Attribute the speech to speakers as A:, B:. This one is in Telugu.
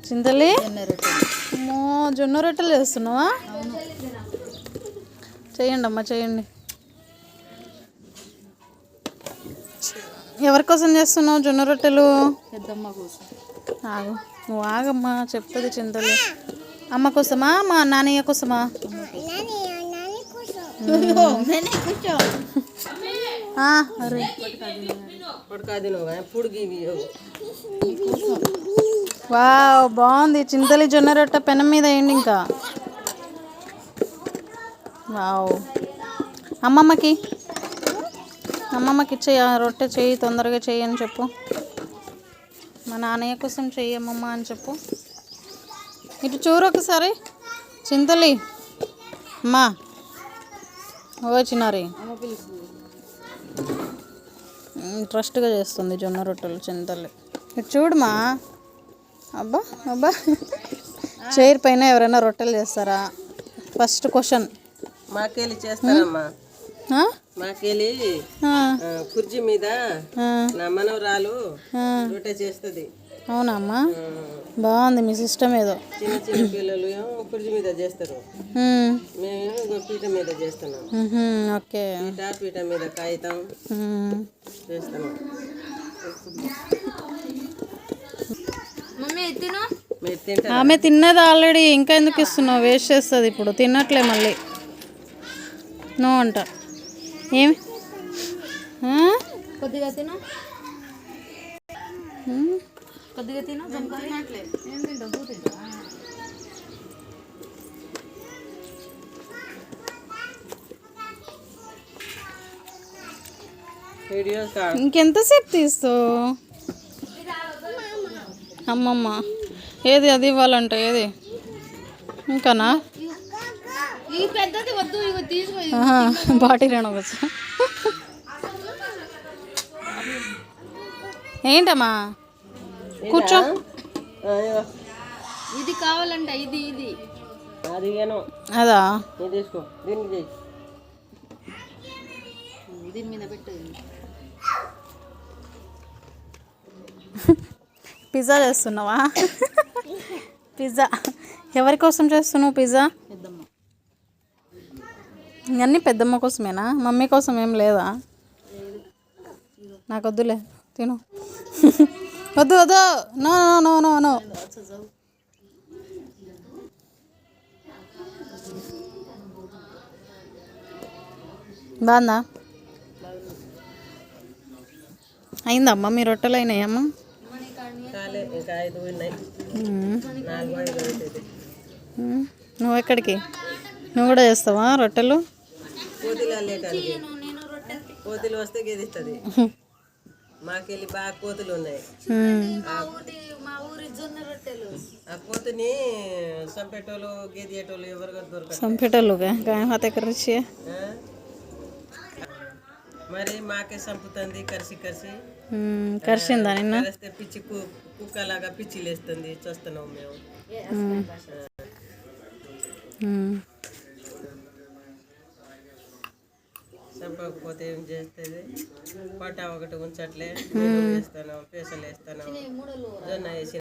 A: చింతలి జొన్న రొట్టెలు చేస్తున్నావా? చేయండి అమ్మా, చేయండి. ఎవరి కోసం చేస్తున్నావు జొన్న రొట్టెలు?
B: పెద్దమ్మ కోసం.
A: ఆగు, నువ్వు ఆగమ్మా, చెప్తుంది చింతలి. అమ్మ కోసమా, మా నాన్నయ్య కోసమా? అరే వావ్, బాగుంది. చింతలి జొన్న రొట్టె పెనం మీద వేయండి. ఇంకా వావ్. అమ్మమ్మకి ఇచ్చేయ రొట్టె, చెయ్యి, తొందరగా చెయ్యి అని చెప్పు. మా నాన్నయ్య కోసం చెయ్యమ్మమ్మ అని చెప్పు. ఇటు చూరు ఒకసారి చింతలి. అమ్మా చిన్నారి ఇంట్రెస్ట్గా చేస్తుంది జొన్న రొట్టెలు చింతలి. ఇటు చూడమా. అబ్బా అబ్బా, చైర్ పైన ఎవరైనా రొట్టెలు చేస్తారా? First question.
B: మాకేలి చేస్తారమ్మా. మాకేలి కుర్జీ మీద నా మనవరాలు రొట్టె చేస్తుంది.
A: అవునా అమ్మా, బాగుంది మీ సిస్టమ్. ఏదో
B: చిన్న చిన్న పిల్లలు కుర్జీ మీద చేస్తారు, మేము పీట మీద చేస్తున్నాం.
A: ఓకే,
B: పీట మీద కాగితం చేస్తున్నాం.
A: ఆమె తిన్నది ఆల్రెడీ, ఇంకా ఎందుకు ఇస్తున్నావు? వేస్ట్ చేస్తుంది. ఇప్పుడు తిన్నట్లే మళ్ళీ నో అంట. ఏమి
B: కొద్దిగా తిను, కొద్దిగా తిను.
A: ఇంకెంతసేపు తీస్తావు? అమ్మమ్మ ఏది అది ఇవ్వాలంట? ఏది ఇంకానా? బాటి రేణు వచ్చా. ఏంటమ్మా కూర్చో.
B: ఇది కావాలంట, ఇది ఇది
A: అదా?
B: దీని మీద పెట్టు.
A: పిజ్జా చేస్తున్నావా? పిజ్జా ఎవరి కోసం చేస్తున్నావు పిజ్జా?
B: పెద్దమ్మ.
A: ఇవన్నీ పెద్దమ్మ కోసమేనా? మమ్మీ కోసం ఏం లేదా? నాకు వద్దులే, తిను. వద్దు వద్దు, నో నో నో నో. బాగుందా? అయిందమ్మా మీ రొట్టెలు? అయినాయమ్మా? నువ్వు ఎక్కడికి? నువ్వు కూడా చేస్తావా రొట్టెలు?
B: కోతులు వస్తే గెదిస్తుంది. మాకెళ్ళి బాగా కోతులు ఉన్నాయి. ఆ కోతిని సంపేటోళ్ళు గేదేటోళ్ళు ఎవరు దొరకరు.
A: సంపేటోళ్ళుగా హాతే కరిచి
B: మరి మాకే సంపుతుంది కరిసి కరిసి.
A: కరిసిందా నిన్న?
B: కరిస్తే పిచ్చి కుక్కలాగా పిచ్చి లేస్తుంది. చూస్తున్నాం మేము. చంపకపోతే ఏం చేస్తుంది? పట్టా ఒకటి ఉంచట్లే, వేస్తాను, పేసలు వేస్తాను, జొన్న వేసి